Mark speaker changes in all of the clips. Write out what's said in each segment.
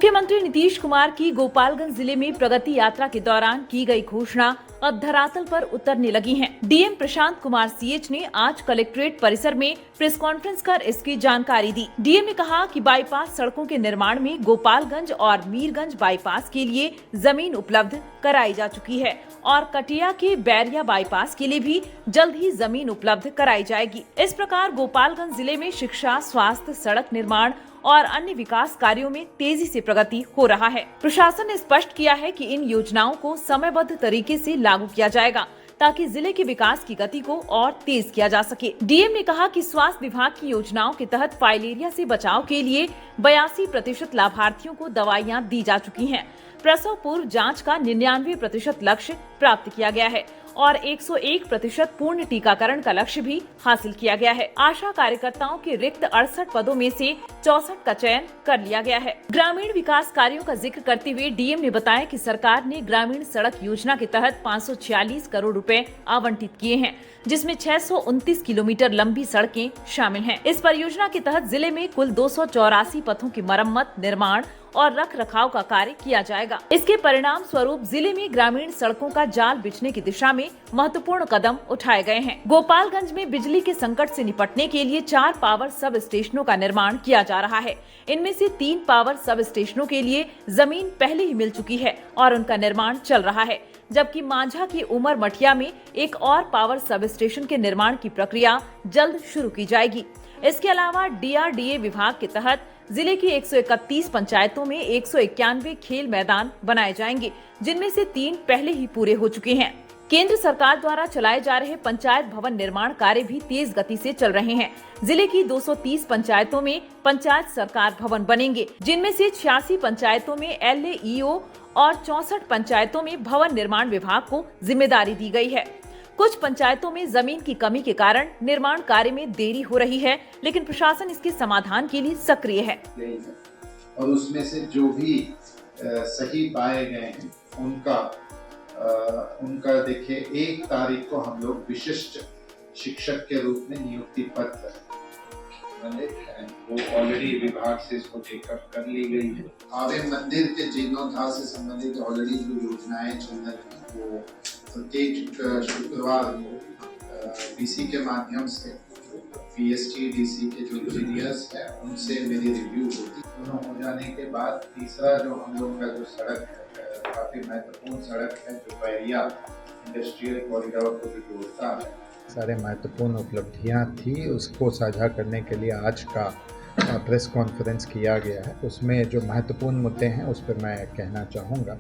Speaker 1: मुख्यमंत्री नीतीश कुमार की गोपालगंज जिले में प्रगति यात्रा के दौरान की गई घोषणा अब धरातल पर उतरने लगी है। डीएम प्रशांत कुमार सीएच ने आज कलेक्ट्रेट परिसर में प्रेस कॉन्फ्रेंस कर इसकी जानकारी दी। डीएम ने कहा कि बाईपास सड़कों के निर्माण में गोपालगंज और मीरगंज बाईपास के लिए जमीन उपलब्ध कराई जा चुकी है और कटिया के बैरिया बाईपास के लिए भी जल्द ही जमीन उपलब्ध कराई जाएगी। इस प्रकार गोपालगंज जिले में शिक्षा, स्वास्थ्य, सड़क निर्माण और अन्य विकास कार्यों में तेजी से प्रगति हो रहा है। प्रशासन ने स्पष्ट किया है कि इन योजनाओं को समयबद्ध तरीके से लागू किया जाएगा ताकि जिले के विकास की गति को और तेज किया जा सके। डीएम ने कहा कि स्वास्थ्य विभाग की योजनाओं के तहत फाइलेरिया से बचाव के लिए 82% लाभार्थियों को दवाइयां दी जा चुकी हैं। प्रसव पूर्व जांच का 99% लक्ष्य प्राप्त किया गया है और 101% पूर्ण टीकाकरण का लक्ष्य भी हासिल किया गया है। आशा कार्यकर्ताओं के रिक्त 68 पदों में से 64 का चयन कर लिया गया है। ग्रामीण विकास कार्यों का जिक्र करते हुए डीएम ने बताया कि सरकार ने ग्रामीण सड़क योजना के तहत 546 करोड़ रुपए आवंटित किए हैं, जिसमें 629 किलोमीटर लंबी सड़कें शामिल हैं। इस परियोजना के तहत जिले में कुल 284 पथों की मरम्मत, निर्माण और रख रखाव का कार्य किया जाएगा। इसके परिणाम स्वरूप जिले में ग्रामीण सड़कों का जाल बिछने की दिशा में महत्वपूर्ण कदम उठाए गए हैं। गोपालगंज में बिजली के संकट से निपटने के लिए 4 पावर सब स्टेशनों का निर्माण किया जा रहा है। इनमें से 3 पावर सब स्टेशनों के लिए जमीन पहले ही मिल चुकी है और उनका निर्माण चल रहा है, जबकि मांझा की उमर मठिया में एक और पावर सब स्टेशन के निर्माण की प्रक्रिया जल्द शुरू की जाएगी। इसके अलावा डीआरडीए विभाग के तहत जिले की 131 पंचायतों में 191 खेल मैदान बनाए जाएंगे, जिनमें से 3 पहले ही पूरे हो चुके हैं। केंद्र सरकार द्वारा चलाए जा रहे पंचायत भवन निर्माण कार्य भी तेज गति से चल रहे हैं। जिले की 230 पंचायतों में पंचायत सरकार भवन बनेंगे, जिनमें से 86 पंचायतों में LAEO और 64 पंचायतों में भवन निर्माण विभाग को जिम्मेदारी दी गई है। कुछ पंचायतों में जमीन की कमी के कारण निर्माण कार्य में देरी हो रही है, लेकिन प्रशासन इसके समाधान के लिए सक्रिय है
Speaker 2: और उसमें से जो भी सही पाए गए हैं उनका देखिए 1 तारीख को हम लोग विशिष्ट शिक्षक के रूप में नियुक्ति पत्र वो ऑलरेडी विभाग से इसको टेकअप कर ली गई है। आवे मंदिर के जीर्णोद्धार से संबंधित ऑलरेडी जो योजनाएं चल रही हैं वो प्रत्येक शुक्रवार को डीसी के माध्यम से पीएसटी डीसी के जो इंजीनियर्स हैं उनसे मेरी रिव्यू होती। दोनों हो जाने के बाद तीसरा जो हम लोग का जो सड़क है काफी महत्वपूर्ण सड़क है जो बैरिया इंडस्ट्रियल कॉरिडोर को भी जोड़ता है।
Speaker 3: सारे महत्वपूर्ण उपलब्धियां थी, उसको साझा करने के लिए आज का प्रेस कॉन्फ्रेंस किया गया है। उसमें जो महत्वपूर्ण मुद्दे हैं उस पर मैं कहना चाहूँगा।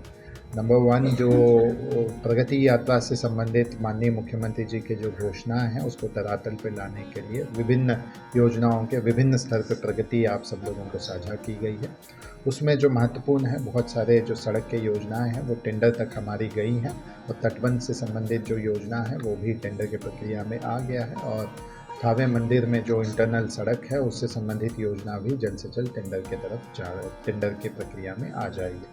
Speaker 3: नंबर 1 जो प्रगति यात्रा से संबंधित माननीय मुख्यमंत्री जी के जो घोषणाएं हैं उसको धरातल पर लाने के लिए विभिन्न योजनाओं के विभिन्न स्तर पर प्रगति आप सब लोगों को साझा की गई है। उसमें जो महत्वपूर्ण है, बहुत सारे जो सड़क के योजनाएं हैं वो टेंडर तक हमारी गई हैं और तटबंध से संबंधित जो योजना है वो भी टेंडर की प्रक्रिया में आ गया है और थावे मंदिर में जो इंटरनल सड़क है उससे संबंधित योजना भी जल्द से जल्द टेंडर की प्रक्रिया में आ जाएगी।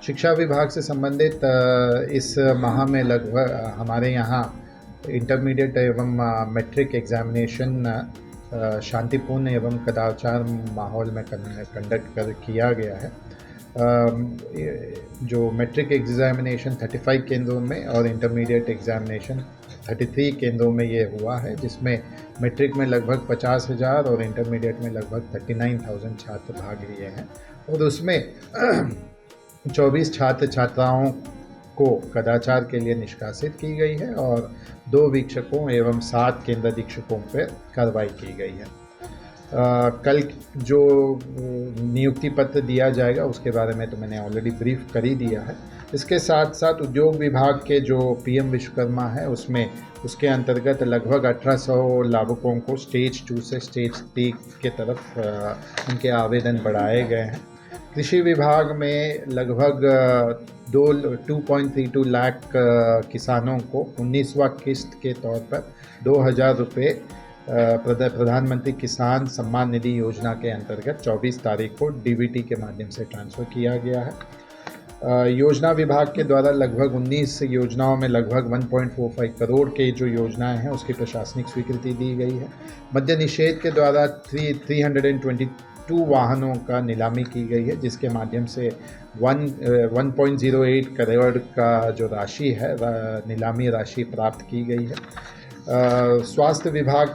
Speaker 3: शिक्षा विभाग से संबंधित इस माह में लगभग हमारे यहाँ इंटरमीडिएट एवं मैट्रिक एग्जामिनेशन शांतिपूर्ण एवं कदाचार माहौल में कंडक्ट किया गया है। जो मैट्रिक एग्जामिनेशन 35 केंद्रों में और इंटरमीडिएट एग्जामिनेशन 33 केंद्रों में ये हुआ है, जिसमें मैट्रिक में लगभग 50,000 और इंटरमीडिएट में लगभग 39,000 छात्र भाग लिए हैं और उसमें 24 छात्र छात्राओं को कदाचार के लिए निष्कासित की गई है और 2 वीक्षकों एवं 7 केंद्र अधीक्षकों पर कार्रवाई की गई है। कल जो नियुक्ति पत्र दिया जाएगा उसके बारे में तो मैंने ऑलरेडी ब्रीफ कर ही दिया है। इसके साथ साथ उद्योग विभाग के जो PM विश्वकर्मा है उसके अंतर्गत लगभग 1800 लाभुकों को स्टेज 2 से स्टेज 3 के तरफ उनके आवेदन बढ़ाए गए हैं। कृषि विभाग में लगभग 2.32 लाख किसानों को 19वां किस्त के तौर पर 2,000 रुपये प्रधानमंत्री किसान सम्मान निधि योजना के अंतर्गत 24 तारीख को DBT के माध्यम से ट्रांसफ़र किया गया है। योजना विभाग के द्वारा लगभग 19 योजनाओं में लगभग 1.45 करोड़ के जो योजनाएं हैं उसकी प्रशासनिक स्वीकृति दी गई है। मद्य निषेध के द्वारा 62 वाहनों का नीलामी की गई है, जिसके माध्यम से 1.08 करोड़ का जो राशि है नीलामी राशि प्राप्त की गई है। स्वास्थ्य विभाग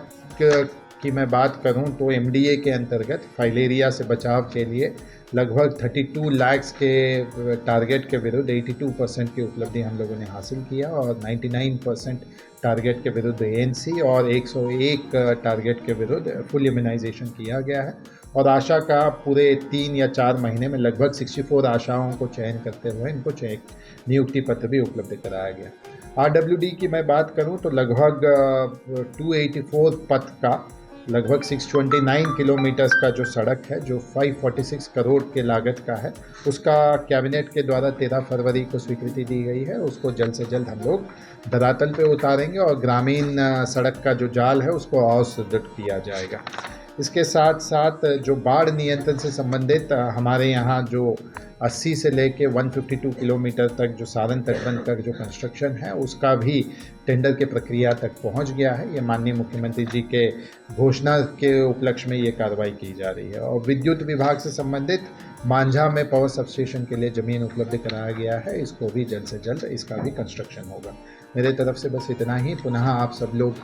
Speaker 3: की मैं बात करूं तो एमडीए के अंतर्गत फाइलेरिया से बचाव के लिए लगभग 32 लाख के टारगेट के विरुद्ध 82% की उपलब्धि हम लोगों ने हासिल किया और 99% टारगेट के विरुद्ध एएनसी और 101 टारगेट के विरुद्ध फुल इम्यूनाइजेशन किया गया है। और आशा का पूरे 3 या 4 महीने में लगभग 64 आशाओं को चयन करते हुए इनको नियुक्ति पत्र भी उपलब्ध कराया गया। आरडब्ल्यूडी की मैं बात करूं तो लगभग 284 पथ का लगभग 629 किलोमीटर्स का जो सड़क है जो 546 करोड़ के लागत का है, उसका कैबिनेट के द्वारा 13 फरवरी को स्वीकृति दी गई है। उसको जल्द से जल्द हम लोग धरातल पे उतारेंगे और ग्रामीण सड़क का जो जाल है उसको और सुदृढ़ किया जाएगा। इसके साथ साथ जो बाढ़ नियंत्रण से संबंधित हमारे यहाँ जो 80 से लेके 152 किलोमीटर तक जो सारण तटबंध तक जो कंस्ट्रक्शन है उसका भी टेंडर के प्रक्रिया तक पहुंच गया है। ये माननीय मुख्यमंत्री जी के घोषणा के उपलक्ष्य में ये कार्रवाई की जा रही है। और विद्युत विभाग से संबंधित मांझा में पावर सबस्टेशन के लिए ज़मीन उपलब्ध कराया गया है, इसको भी जल्द से जल्द इसका भी कंस्ट्रक्शन होगा। मेरे तरफ से बस इतना ही। पुनः आप सब लोग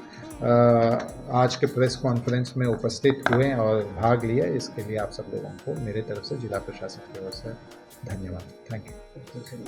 Speaker 3: आज के प्रेस कॉन्फ्रेंस में उपस्थित हुए और भाग लिए, इसके लिए आप सब लोगों को मेरे तरफ से जिला प्रशासन की ओर से धन्यवाद। Thank you.